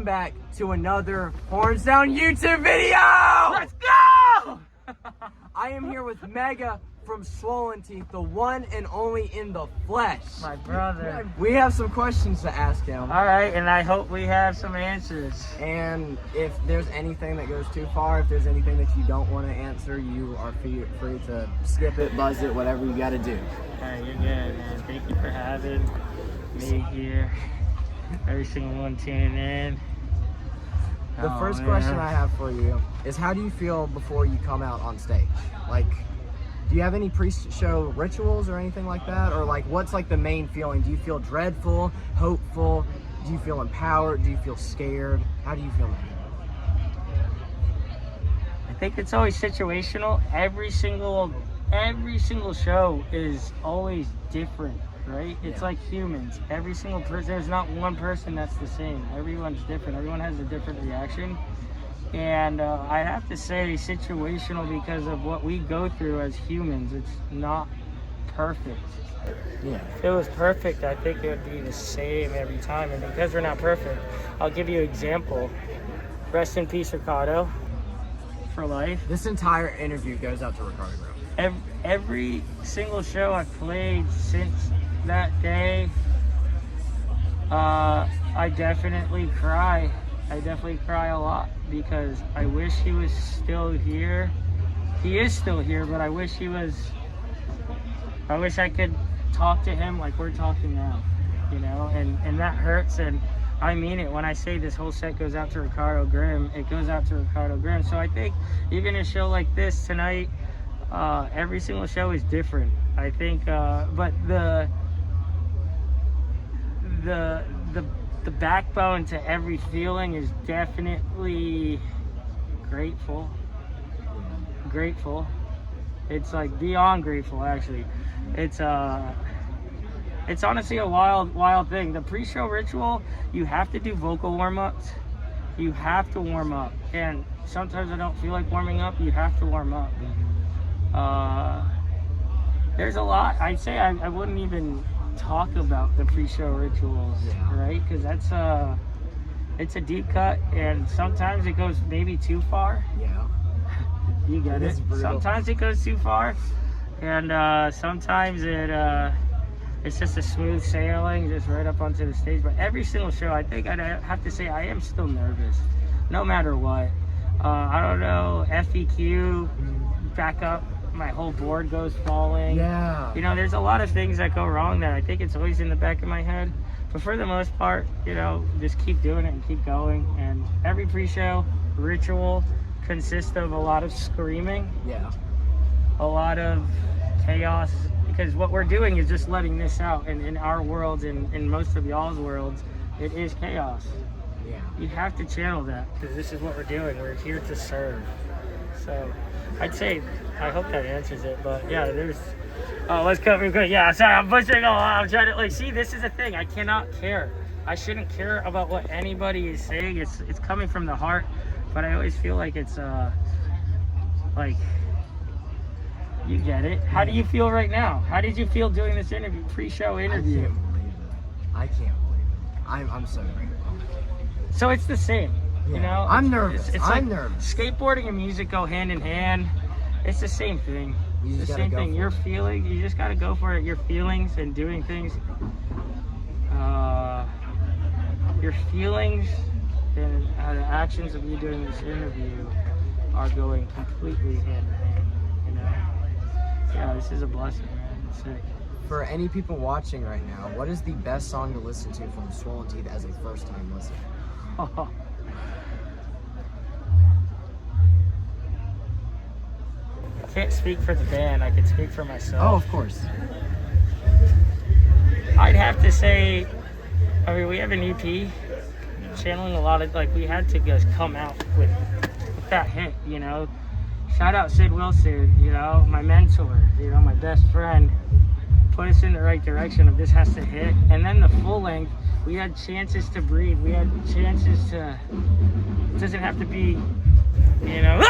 back to another Horns Down YouTube video! Let's go! I am here with Megaa from Swollen Teeth, the one and only in the flesh. My brother. We have some questions to ask him. All right, and I hope we have some answers. And if there's anything that goes too far, if there's anything that you don't want to answer, you are free to skip it, buzz it, whatever you got to do. All right, you're good, man. Thank you for having me here. Every single one tuning in. The first question I have for you is, how do you feel before you come out on stage? Like, do you have any pre-show rituals or anything like that? Or like, what's like the main feeling? Do you feel dreadful, hopeful? Do you feel empowered? Do you feel scared? How do you feel now? I think it's always situational. Every single show is always different, right? It's like humans. Every single person, there's not one person that's the same. Everyone's different. Everyone has a different reaction. And I have to say situational because of what we go through as humans. It's not perfect. Yeah. If it was perfect, I think it would be the same every time. And because we're not perfect, I'll give you an example. Rest in peace, Ricardo, for life. This entire interview goes out to Ricardo, bro. Every single show I've played since that day, I definitely cry. I definitely cry a lot because I wish he was still here. He is still here, but I wish I could talk to him like we're talking now, you know, and that hurts. And I mean it when I say this whole set goes out to Ricardo Grimm. It goes out to Ricardo Grimm. So I think even a show like this tonight, every single show is different. I think, but the backbone to every feeling is definitely grateful. It's like beyond grateful, actually. It's honestly a wild thing. The pre-show ritual, you have to do vocal warm-ups. You have to warm up, and sometimes I don't feel like warming up. You have to warm up. There's a lot. I'd say I wouldn't even talk about the pre-show rituals, right? Because it's a deep cut, and sometimes it goes maybe too far. Yeah. You get it. Sometimes it goes too far, and sometimes it's just a smooth sailing, just right up onto the stage. But every single show, I think I'd have to say I am still nervous, no matter what. I don't know, FEQ, back up. My whole board goes falling. Yeah. You know, there's a lot of things that go wrong that I think it's always in the back of my head. But for the most part, you know, just keep doing it and keep going. And every pre-show ritual consists of a lot of screaming. Yeah. A lot of chaos. Because what we're doing is just letting this out. And in our worlds, and in most of y'all's worlds, it is chaos. Yeah. You have to channel that because this is what we're doing. We're here to serve. So I'd say, I hope that answers it, but yeah, let's cover good. Yeah, sorry, I'm pushing a lot. I'm trying to, like, see, this is the thing. I cannot care. I shouldn't care about what anybody is saying. It's coming from the heart, but I always feel like it's, like, you get it. How do you feel right now? How did you feel doing this interview, pre-show interview? I can't believe it. I'm so grateful. So it's the same. You know, I'm nervous. It's I'm like nervous. Skateboarding and music go hand in hand. It's the same thing. You just the same thing. Your feelings, you just gotta go for it. Your feelings and doing things. Your feelings and the actions of you doing this interview are going completely hand in hand. You know. Yeah, this is a blessing, man. It's sick. For any people watching right now, what is the best song to listen to from Swollen Teeth as a first-time listener? I can't speak for the band. I can speak for myself. Oh, of course. I'd have to say, I mean, we have an EP, channeling a lot of, like, we had to just come out with that hit, you know. Shout out Sid Wilson, you know, my mentor, you know, my best friend, put us in the right direction of this has to hit. And then the full length, we had chances to breathe. We had chances to, it doesn't have to be, you know,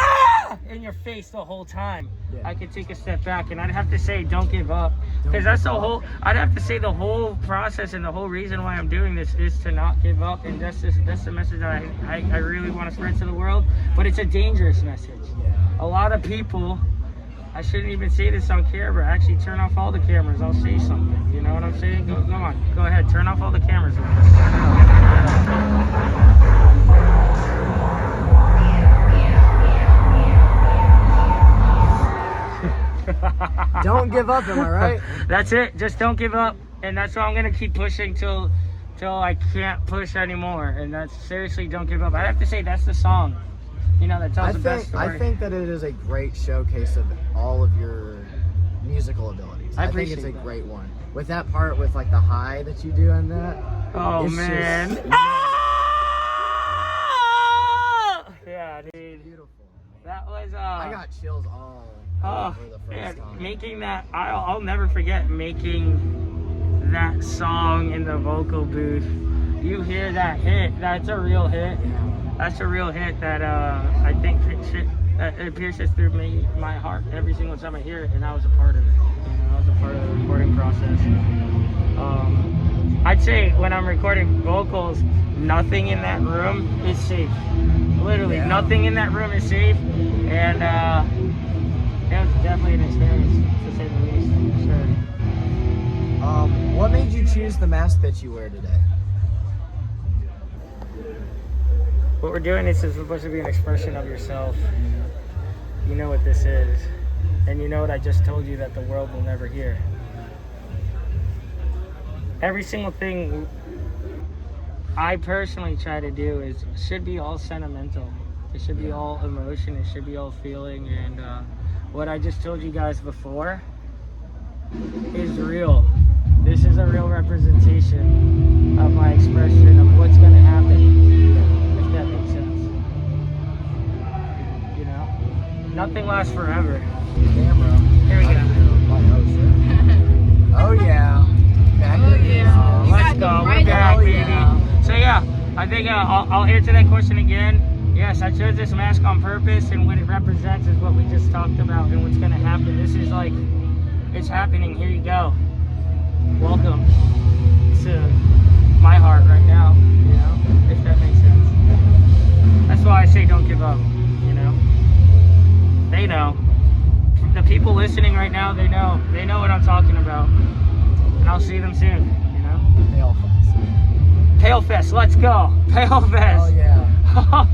in your face the whole time, Yeah. I could take a step back, and I'd have to say, don't give up, because that's the whole. I'd have to say the whole process and the whole reason why I'm doing this is to not give up, and that's the message that I really want to spread to the world. But it's a dangerous message. Yeah. A lot of people. I shouldn't even say this on camera. Actually, turn off all the cameras. I'll say something. You know what I'm saying? Go on. Go ahead. Turn off all the cameras. Don't give up, am I right? That's it. Just don't give up. And that's why I'm going to keep pushing till I can't push anymore. And that's seriously, don't give up. I have to say, that's the song. You know, that tells the best story. I think that it is a great showcase of all of your musical abilities. I think it's a great one. With that part with like the high that you do in that. Oh man. Just, yeah, dude. Beautiful. That was I got chills all over the first time. Making that, I'll never forget making that song in the vocal booth. You hear that hit, that's a real hit. That's a real hit that I think it pierces through my heart every single time I hear it, and I was a part of it. You know, I was a part of the recording process. I'd say when I'm recording vocals, nothing in that room is safe. Literally, nothing in that room is safe, and it was definitely an experience, to say the least. Sure. What made you choose the mask that you wear today? What we're doing is supposed to be an expression of yourself. You know what this is. And you know what I just told you that the world will never hear. Every single thing I personally try to do should be all sentimental. It should be all emotion. It should be all feeling. And what I just told you guys before is real. This is a real representation of my expression of what's going to happen. That makes sense. You know? Nothing lasts forever. Camera. Here we go. Oh yeah. Back Let's go. We're back, baby. So yeah, I think I'll answer that question again. Yes, I chose this mask on purpose, and what it represents is what we just talked about and what's gonna happen. This is like, it's happening. Here you go. Welcome to my heart right now. You know, if that makes sense. That's why I say don't give up, you know? They know. The people listening right now, they know what I'm talking about. And I'll see them soon, you know? Pale Fest. Pale Fest, let's go. Pale Fest. Oh yeah.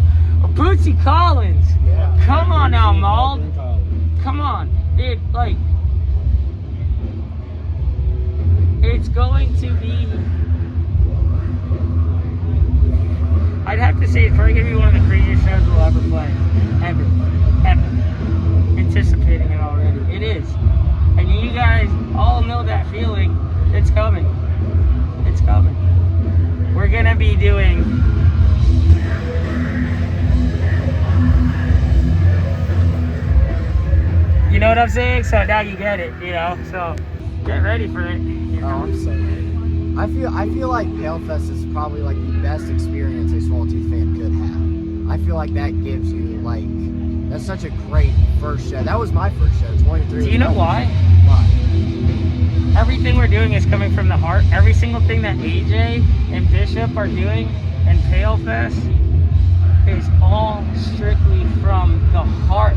Bootsy Collins. Yeah. Come on now, Maul. Come on. It's going to be... I'd have to say it's probably going to be one of the craziest shows we'll ever play. Ever. Anticipating it already. It is. And you guys all know that feeling. It's coming. It's coming. We're going to be doing... You know what I'm saying? So now you get it, you know? So get ready for it. You know? Oh, I'm so ready. I feel like Pale Fest is probably like the best experience a Swollen Teeth fan could have. I feel like that gives you like, that's such a great first show. That was my first show, 23. Do you know why? Why? Everything we're doing is coming from the heart. Every single thing that AJ and Bishop are doing in Pale Fest is all strictly from the heart.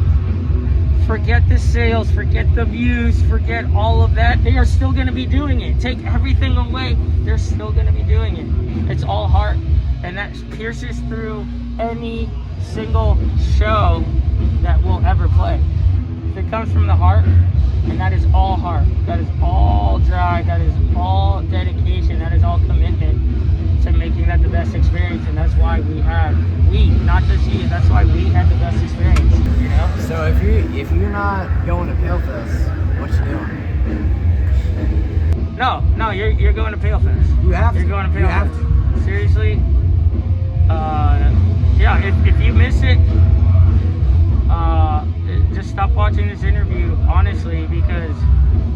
Forget the sales, forget the views, forget all of that. They are still going to be doing it. Take everything away, they're still going to be doing it. It's all heart. And that pierces through any single show that we'll ever play. If it comes from the heart, and that is all heart, that is all drive, that is all dedication, that is all commitment to making that the best experience. And that's why not just you, that's why we had the best experience, you know? So if you're not going to Pale Fest, what you doing? No, you're going to Pale Fest. You have to. You're going to Pale You have Fest. to. Seriously? Yeah, if you miss it, just stop watching this interview, honestly, because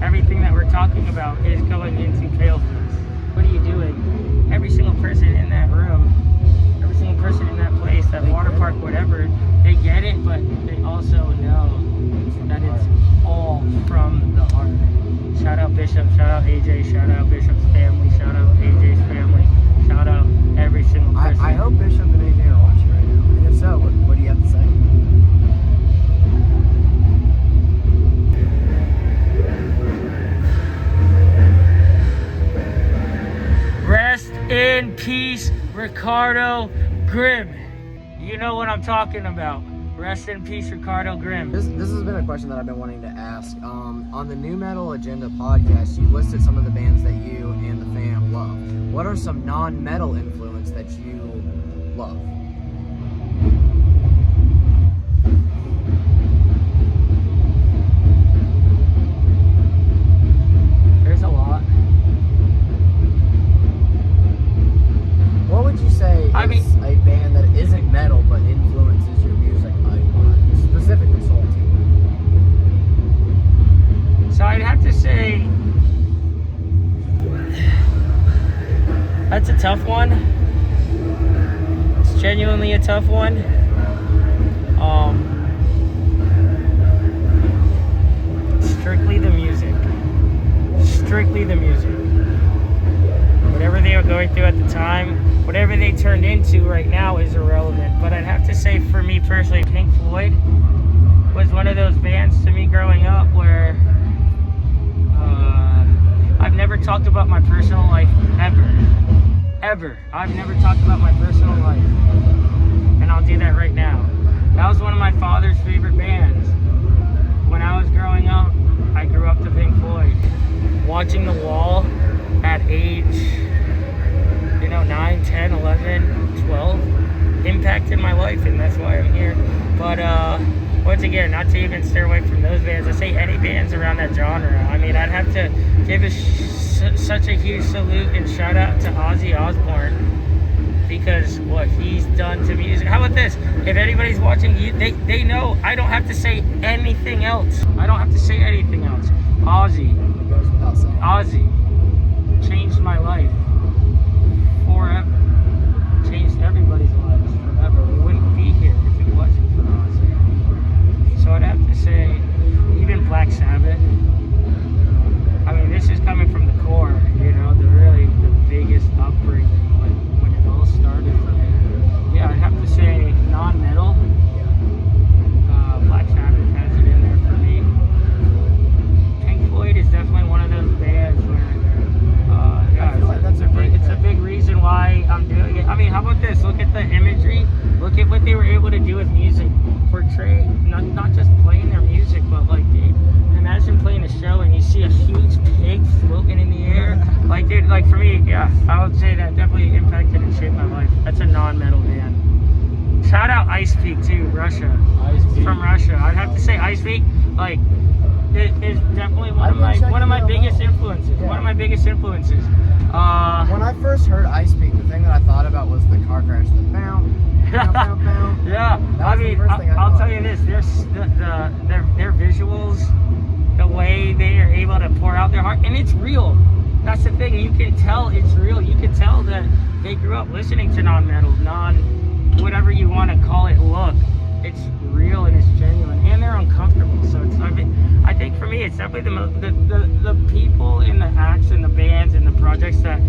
everything that we're talking about is going into Pale Fest. What are you doing? Every single person in that room, every single person in that place, that water park, whatever, they get it, but they also know AJ, shout out Bishop's family, shout out AJ's family, shout out every single person. I hope Bishop and AJ are watching right now. And if so, what do you have to say? Rest in peace, Ricardo Grimm. You know what I'm talking about. Rest in peace, Ricardo Grimm. This has been a question that I've been wanting to ask. On the New Metal Agenda podcast, you listed some of the bands that you and the fam love. What are some non-metal influence that you love? There's a lot. What would you say is a band that isn't metal but influences your music a lot, specifically Soul Teeth? So I'd have to say that's a tough one. It's genuinely a tough one. Strictly the music. Strictly the music. Whatever they were going through at the time, whatever they turned into right now is irrelevant. But I'd have to say, for me personally, Pink Floyd was one of those bands to me growing up where I've never talked about my personal life ever. I've never talked about my personal life, and I'll do that right now. That was one of my father's favorite bands. When I was growing up, I grew up to Pink Floyd. Watching The Wall at age 9, 10, 11, 12 impacted my life, and that's why I'm here. But once again, not to even steer away from those bands, I say any bands around that genre. I mean, I'd have to give such a huge salute and shout out to Ozzy Osbourne, because what he's done to music. How about this? If anybody's watching, they know I don't have to say anything else. Ozzy changed my life forever. Changed everybody's lives forever. We wouldn't be here if it wasn't for Ozzy. So I'd have to say, even Black Sabbath. I mean, this is coming from the core, the biggest upbringing, when it all started for me. Yeah, I'd have to say non-metal. Black Sabbath has it in there for me. Pink Floyd is definitely one of those bands where, it's a big reason why I'm doing it. I mean, how about this? Look at the imagery. Look at what they were able to do with music. Portray, not just playing their music, but dude, imagine playing a show and you see a huge pig floating in the air. Dude, for me, yeah, I would say that definitely impacted and shaped my life. That's a non-metal band. Shout out Ice Peak too, Russia. Ice Peak. From Russia. I'd have to say Ice Peak, it is definitely one of my biggest influences. Yeah. One of my biggest influences. When I first heard Ice Peak, the thing that I thought about was the car crash. The bounce. Yeah, I'll tell you this: their visuals, the way they are able to pour out their heart, and it's real. That's the thing. You can tell it's real. You can tell that they grew up listening to non-metal, whatever you want to call it. Look, it's real and it's genuine, and they're uncomfortable. So I think for me, it's definitely the people in the acts and the bands and the projects that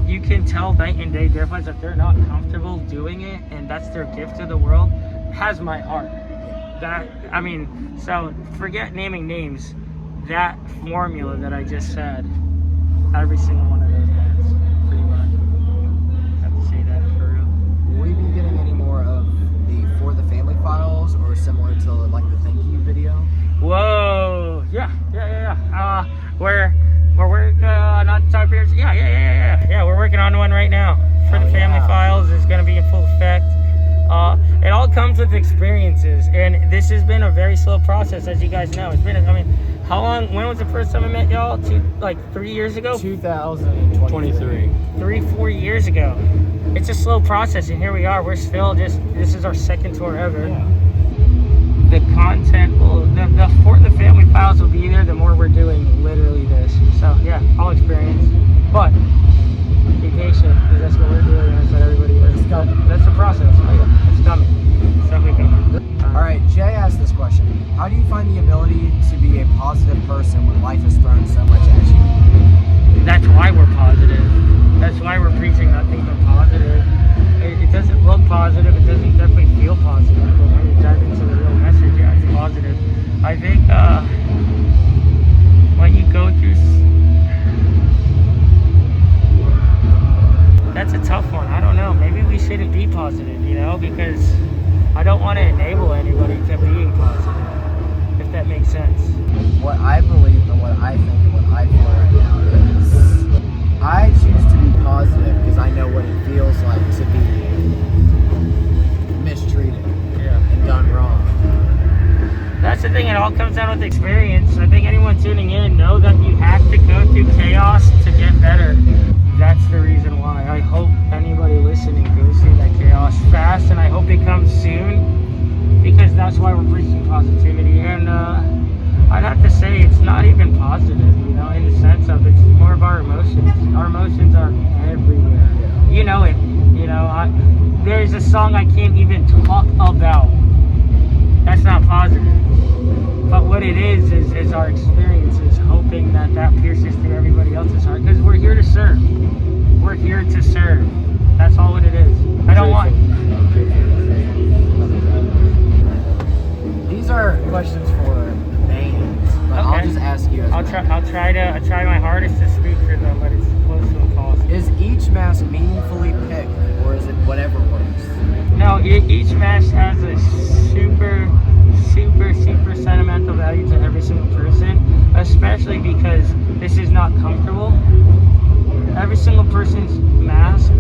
you can tell night and day difference, that they're not comfortable doing it, and that's their gift to the world, has my heart. So forget naming names. That formula that I just said, every single one of those bands, pretty much. I have to say that for real. Will we be getting any more of the For the Family Files, or similar to the Thank You video? Whoa! Yeah. We're not time periods. Yeah. We're working on one right now. For the Family Files is going to be in full effect. It all comes with experiences, and this has been a very slow process, as you guys know. It's been, how long? When was the first time I met y'all? 3 years ago? 2023. 4 years ago. It's a slow process, and here we are. We're still this is our second tour ever. Yeah. The content the For the Family Files will be there the more we're doing literally this. So yeah, all experience. But be patient, because that's what we're doing. That's what everybody is. That's the process. Oh yeah, it's coming. It's definitely coming. Alright, Jay asked this question. How do you find the ability to be a positive person when life has thrown so much at you? want to enable anybody to being positive, if that makes sense. What I believe and what I think and what I feel right now is I choose to be positive because I know what it feels like to be mistreated and done wrong. That's the thing, it all comes down with experience. I think anyone tuning in know that you have to go through chaos to get better. That's the reason why. I hope anybody listening goes through that chaos fast, and I hope it comes soon, because that's why we're preaching positivity. And I'd have to say it's not even positive, you know, in the sense of it's more of our emotions. Our emotions are everywhere. You know it. You know, there's a song I can't even talk about. That's not positive. But what it is our experiences, hoping that pierces through everybody else's heart. Because we're here to serve. We're here to serve. That's all what it is. I don't want... These are questions for bands, but Okay. I'll just ask you. I'll try my hardest to speak for them, but it's close to impossible. Is each mask meaningfully picked, or is it whatever works? No, each mask has a super sentimental value to every single person, especially because this is not comfortable. Every single person's mask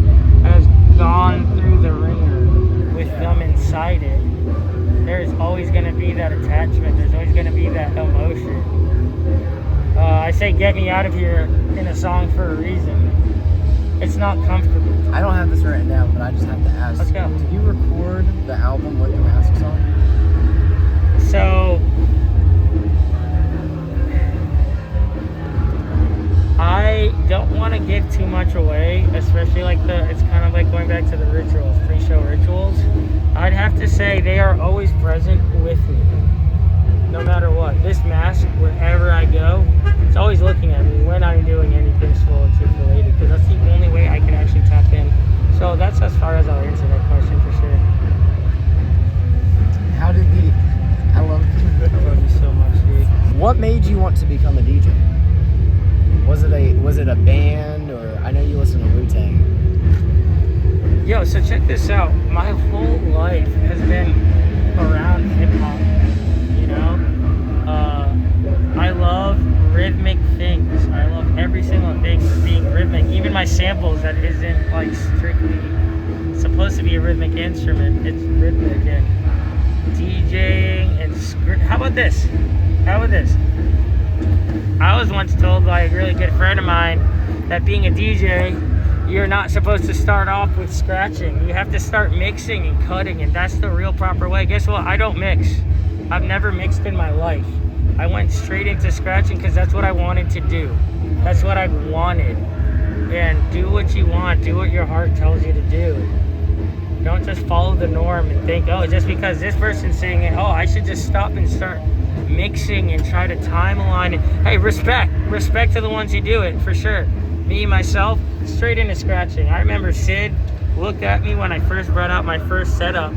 has gone through the ringer with them inside it. There's always going to be that attachment. There's always going to be that emotion. I say "Get Me Out of Here" in a song for a reason. It's not comfortable. I don't have this written down, but I just have to ask. Let's go. Did you record the album with the masks on? So, I don't want to give too much away, especially like it's kind of like going back to the rituals, pre-show rituals. I'd have to say they are always present with me, no matter what. This mask, wherever I go, it's always looking at me when I'm doing anything Swollen Teeth related, because that's the only way I can actually tap in. So that's as far as I'll answer that question for sure. How did I love you so much, dude. What made you want to become a DJ? Was it a band, or I know you listen to Wu-Tang? Yo, so check this out. My whole life has been around hip hop. You know, I love rhythmic things. I love every single thing being rhythmic. Even my samples that isn't like strictly supposed to be a rhythmic instrument. It's rhythmic and DJing and How about this? I was once told by a really good friend of mine that being a DJ, you're not supposed to start off with scratching. You have to start mixing and cutting, and that's the real proper way. Guess what? I don't mix. I've never mixed in my life. I went straight into scratching because that's what I wanted to do. That's what I wanted. And do what you want. Do what your heart tells you to do. Don't just follow the norm and think, oh, just because this person's saying it, oh, I should just stop and start mixing and try to timeline it. Hey, respect to the ones who do it, for sure. Me, myself, straight into scratching. I remember Sid looked at me when I first brought out my first setup,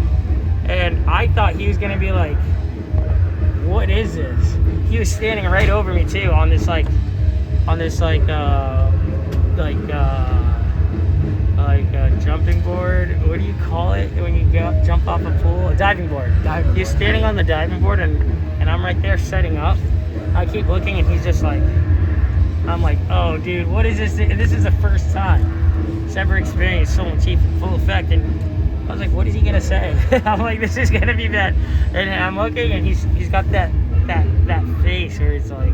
and I thought he was gonna be like, what is this? He was standing right over me too on this jumping board. What do you call it when you jump off a pool? A diving board. He's standing on the diving board, and I'm right there setting up. I keep looking, and he's just like, I'm like, oh, dude, what is this? And this is the first time I've ever experienced Swollen Teeth in full effect, and I was like, what is he gonna say? I'm like, this is gonna be bad. And I'm looking, and he's got that face where it's like,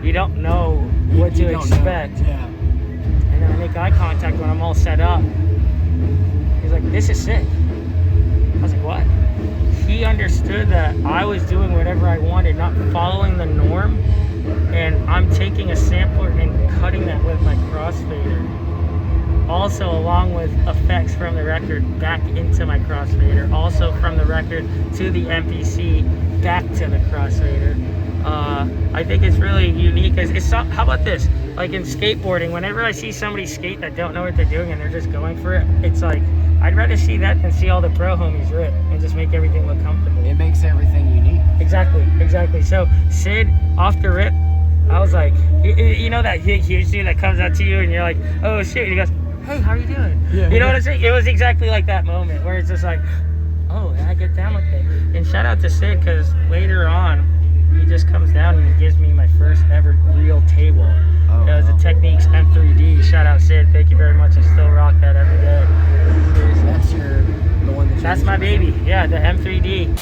you don't know what to expect. Yeah. And then I make eye contact when I'm all set up. He's like, this is sick. I was like, what? He understood that I was doing whatever I wanted, not following the norm. And I'm taking a sampler and cutting that with my crossfader. Also, along with effects from the record back into my crossfader. Also from the record to the MPC back to the crossfader. I think it's really unique. How about this? Like in skateboarding, whenever I see somebody skate that don't know what they're doing and they're just going for it, it's like, I'd rather see that than see all the pro homies rip and just make everything look comfortable. It makes everything unique. Exactly. So Sid, off the rip, I was like, you know that huge dude that comes up to you and you're like, oh shit, and he goes, hey, how are you doing? Yeah, you know what I'm saying? It was exactly like that moment where it's just like, oh, I get down with it. And shout out to Sid, because later on, he just comes down and he gives me my first ever real table. Oh, It was wow. a Techniques M3D. Shout out Sid, thank you very much. I still rock that every day. That's the one that That's my baby. Yeah, the M3D.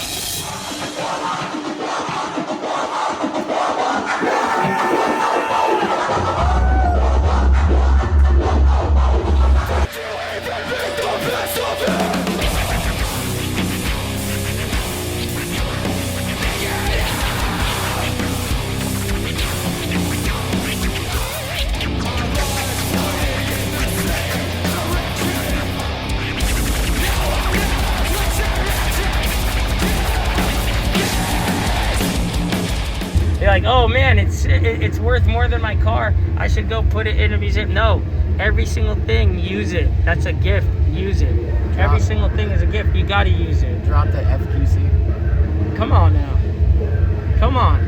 You're like, oh man, it's worth more than my car. I should go put it in a museum. No, every single thing, use it. That's a gift. Use it. Every single thing is a gift. You gotta use it. Drop the FQC. Come on now. Come on.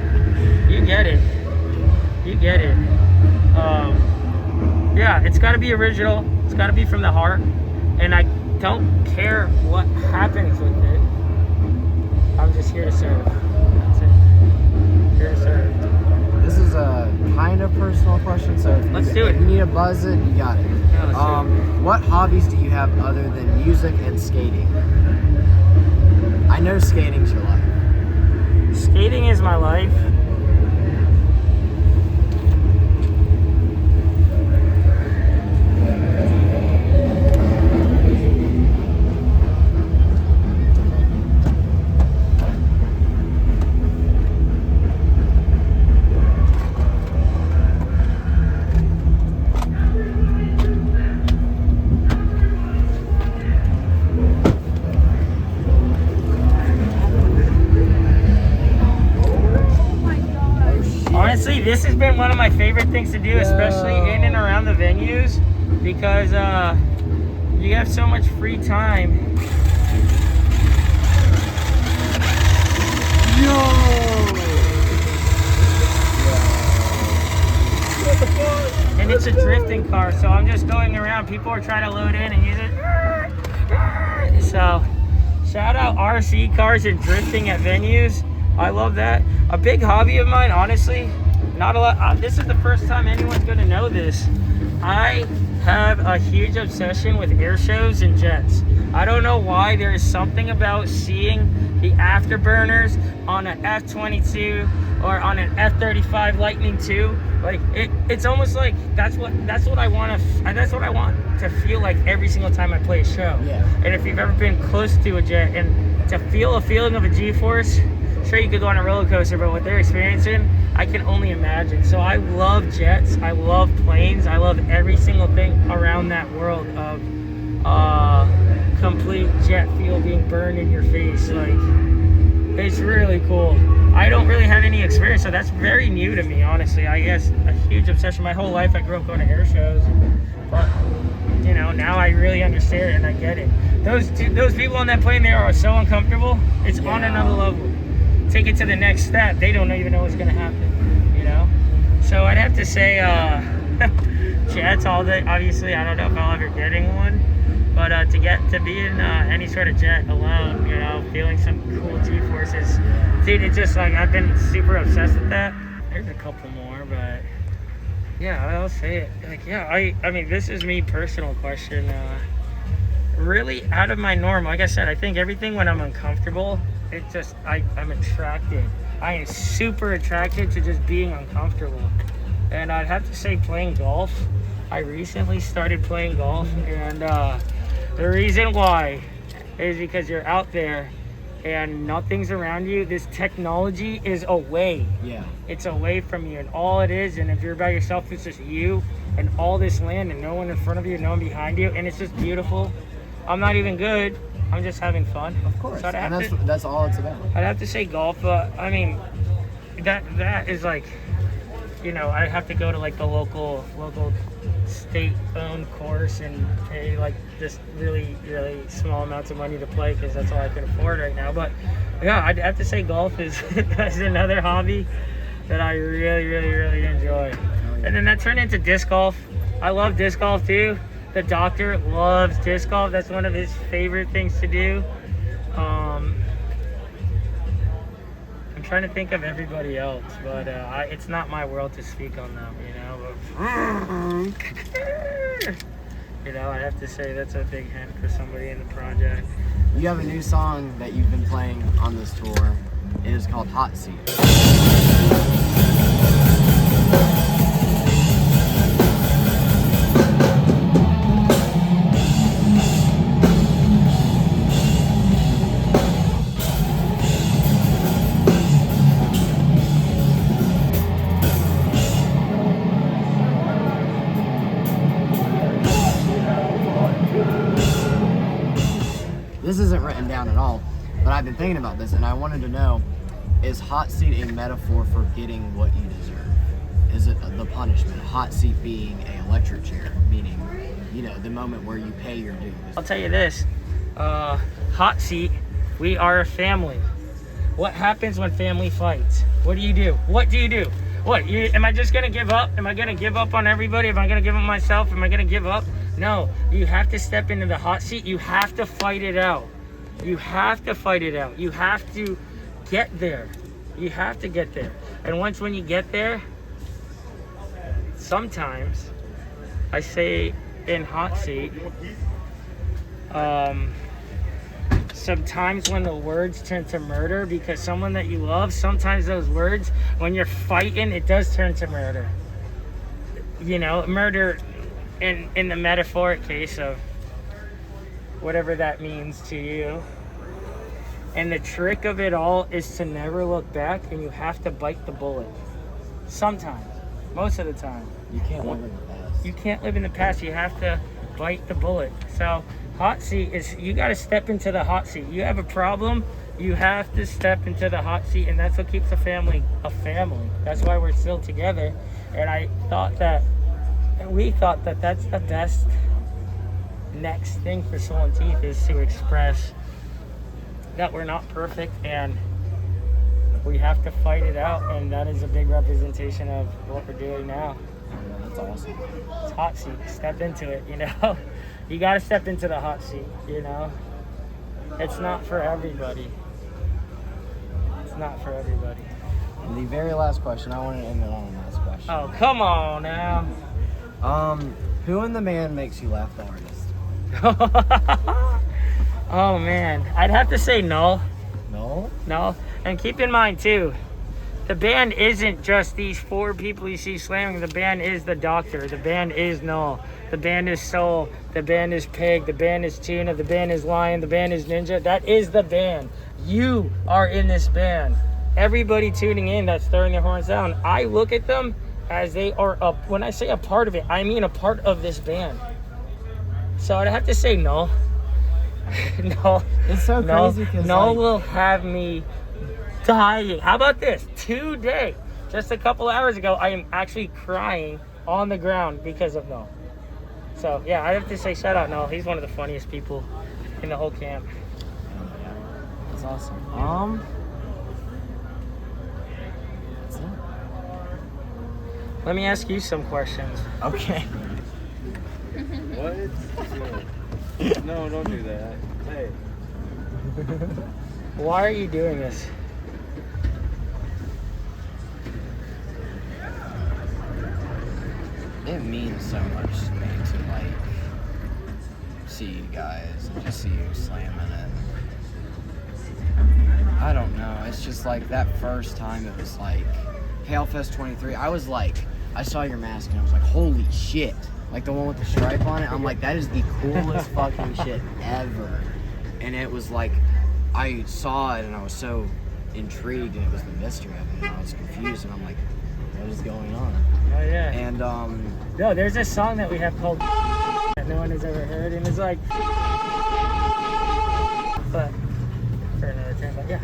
You get it. You get it. Yeah, it's gotta be original. It's gotta be from the heart. And I don't care what happens with it. I'm just here to serve. That's it. Here to serve. This is a kind of personal question, so Let's do it. If you need to buzz it, you got it. Yeah, let's do it. What hobbies do you have other than music and skating? I know skating's your life. Skating is my life. Honestly, this has been one of my favorite things to do, especially in and around the venues, because you have so much free time. And it's a drifting car, so I'm just going around. People are trying to load in and use it. So, shout out RC cars and drifting at venues. I love that. A big hobby of mine, honestly, not a lot. This is the first time anyone's gonna know this. I have a huge obsession with air shows and jets. I don't know why. There is something about seeing the afterburners on an F-22 or on an F-35 Lightning II. Like it's almost like that's what I want to feel like every single time I play a show. Yeah. And if you've ever been close to a jet and to feel a feeling of a G-force, sure you could go on a roller coaster, but what they're experiencing, I can only imagine. So I love jets, I love planes, I love every single thing around that world of complete jet fuel being burned in your face. Like, it's really cool. I don't really have any experience, so that's very new to me, honestly. I guess a huge obsession. My whole life I grew up going to air shows, but you know, now I really understand it and I get it. Those people on that plane there are so uncomfortable. It's on another level. Take it to the next step. They don't even know what's gonna happen, you know? So I'd have to say jets all day. Obviously, I don't know if I'll ever getting one, but to be in any sort of jet alone, you know, feeling some cool G-forces, dude, it's just like, I've been super obsessed with that. There's a couple more, but yeah, I'll say it. Like, yeah, I mean, this is me personal question. Really out of my norm. Like I said, I think everything when I'm uncomfortable, it just, I'm attracted. I am super attracted to just being uncomfortable. And I'd have to say playing golf. I recently started playing golf, and the reason why is because you're out there and nothing's around you. This technology is away. Yeah. It's away from you, and all it is, and if you're by yourself, it's just you and all this land and no one in front of you, no one behind you, and it's just beautiful. I'm not even good. I'm just having fun. Of course. So And that's all it's about. I'd have to say golf, but I mean, that is like, you know, I have to go to like the local state-owned course and pay like just really, really small amounts of money to play because that's all I can afford right now. But yeah, I'd have to say golf is another hobby that I really, really, really enjoy. And then that turned into disc golf. I love disc golf too. The doctor loves disc golf. That's one of his favorite things to do. I'm trying to think of everybody else, but it's not my world to speak on them, you know. But, you know, I have to say that's a big hint for somebody in the project. You have a new song that you've been playing on this tour. It is called Hotseat. This isn't written down at all, but I've been thinking about this and I wanted to know, is hot seat a metaphor for getting what you deserve? Is it the punishment? Hot seat being an electric chair, meaning, you know, the moment where you pay your dues. I'll tell you this, hot seat, we are a family. What happens when family fights? What do you do? What do you do? Am I just gonna give up? Am I gonna give up on everybody? Am I gonna give up myself? Am I gonna give up? No, you have to step into the hot seat. You have to fight it out. You have to fight it out. You have to get there. You have to get there. And when you get there, sometimes I say in hot seat, sometimes when the words turn to murder, because someone that you love, sometimes those words, when you're fighting, it does turn to murder. You know, murder in the metaphoric case of whatever that means to you. And the trick of it all is to never look back, and you have to bite the bullet. Sometimes, most of the time. You can't live in the past. You can't live in the past. You have to bite the bullet. So hot seat is, you got to step into the hot seat. You have a problem, you have to step into the hot seat, and that's what keeps a family a family. That's why we're still together. And we thought that that's the best next thing for Swollen Teeth, is to express that we're not perfect and we have to fight it out, and that is a big representation of what we're doing now. That's awesome. It's hot seat. Step into it, you know. You got to step into the hot seat, you know. It's not for everybody. It's not for everybody. And the very last question, I want to end it on a last question. Oh, come on now. Who in the band makes you laugh the hardest? Oh man, I'd have to say no. No? And keep in mind too, the band isn't just these 4 people you see slamming. The band is the Doctor. The band is Null. The band is Soul. The band is Pig. The band is Tuna. The band is Lion. The band is Ninja. That is the band. You are in this band. Everybody tuning in that's throwing their horns down, I look at them as they are when I say a part of it, I mean a part of this band. So I'd have to say no. No. It's so crazy because no will have me dying. How about this? Today, just a couple hours ago, I am actually crying on the ground because of No. So yeah, I have to say shout out No. He's one of the funniest people in the whole camp. That's awesome. That's it. Let me ask you some questions. Okay. What? No, don't do that. Hey. Why are you doing this? It means so much to me to like see you guys and just see you slamming it. I don't know. It's just like that first time it was like Palefest 23. I was like, I saw your mask and I was like, holy shit. Like the one with the stripe on it. I'm like, that is the coolest fucking shit ever. And it was like, I saw it and I was so intrigued, and it was the mystery of it, and I was confused, and I'm like, what is going on? Oh yeah. And no, there's a song that we have called that no one has ever heard, and it's like, but for another time, but yeah.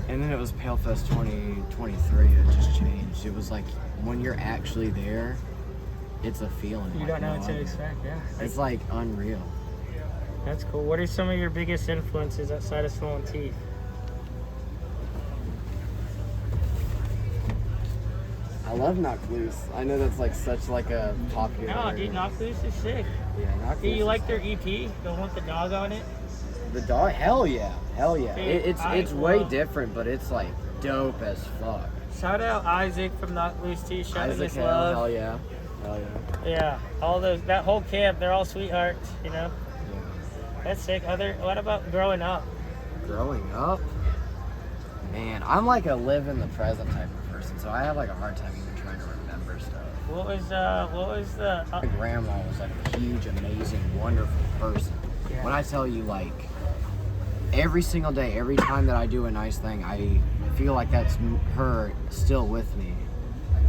And then it was Palefest 2023. It just changed. It was like when you're actually there, it's a feeling. You like don't know no what to other. expect, yeah. It's like unreal. That's cool. What are some of your biggest influences outside of Swollen Teeth? I love Knock Loose. I know that's like such like a popular. No, dude, Knock Loose is sick. Yeah, Knock Do Loose. you like their EP, the one with the dog on it? The dog? Hell yeah. Hell yeah. Dude, It's way different, but it's like dope as fuck. Shout out Isaac from Knock Loose Teeth. Shout out his hell, love. hell yeah. Hell yeah. Yeah, all those, that whole camp, they're all sweethearts, you know? Yeah. That's sick. What about growing up? Growing up? Man, I'm like a live in the present type of person, so I have like a hard time even trying to remember stuff. What was the... My grandma was like a huge, amazing, wonderful person. Yeah. When I tell you, like, every single day, every time that I do a nice thing, I feel like that's her still with me,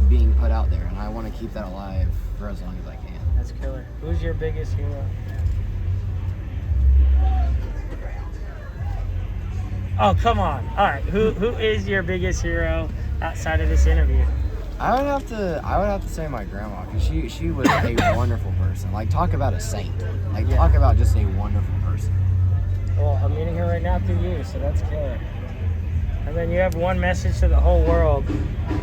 being put out there, and I want to keep that alive for as long as I can. That's killer. Who's your biggest hero? Oh, come on. All right, who is your biggest hero outside of this interview? I would have to say my grandma, because she was a wonderful person. Like, talk about a saint. Like, talk about just a wonderful person. Well, I'm meeting her right now through you, so that's killer. And then you have one message to the whole world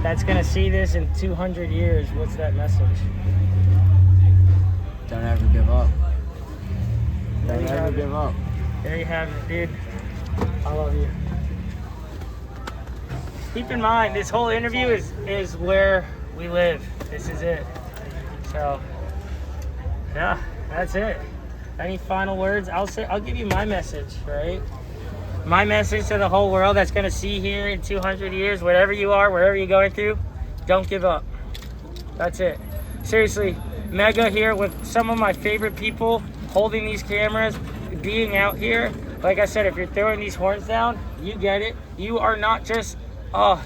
that's going to see this in 200 years. What's that message? Don't ever give up. There Don't you ever have give it. up. There you have it, dude. I love you. Keep in mind, this whole interview is where we live. This is it. So, yeah, that's it. Any final words? I'll give you my message, right? My message to the whole world that's going to see here in 200 years, whatever you are, wherever you're going through, don't give up. That's it. Seriously, Megaa here with some of my favorite people holding these cameras, being out here. Like I said, if you're throwing these horns down, you get it. You are not just, I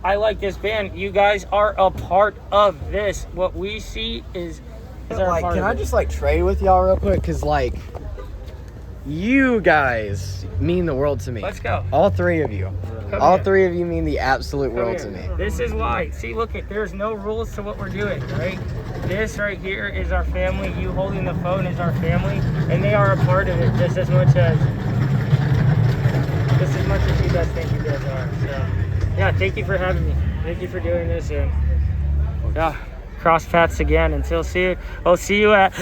like this band. You guys are a part of this. What we see is our Like, part can of I it. just like trade with y'all real quick? Cause like, you guys mean the world to me. Let's go. All three of you. Come All here. three of you mean the absolute Come world here. to me. This is why. See, look, there's no rules to what we're doing, right? This right here is our family. You holding the phone is our family, and they are a part of it just as much as you guys think you guys are. So, yeah, thank you for having me. Thank you for doing this, and yeah, cross paths again. Until I'll see you at.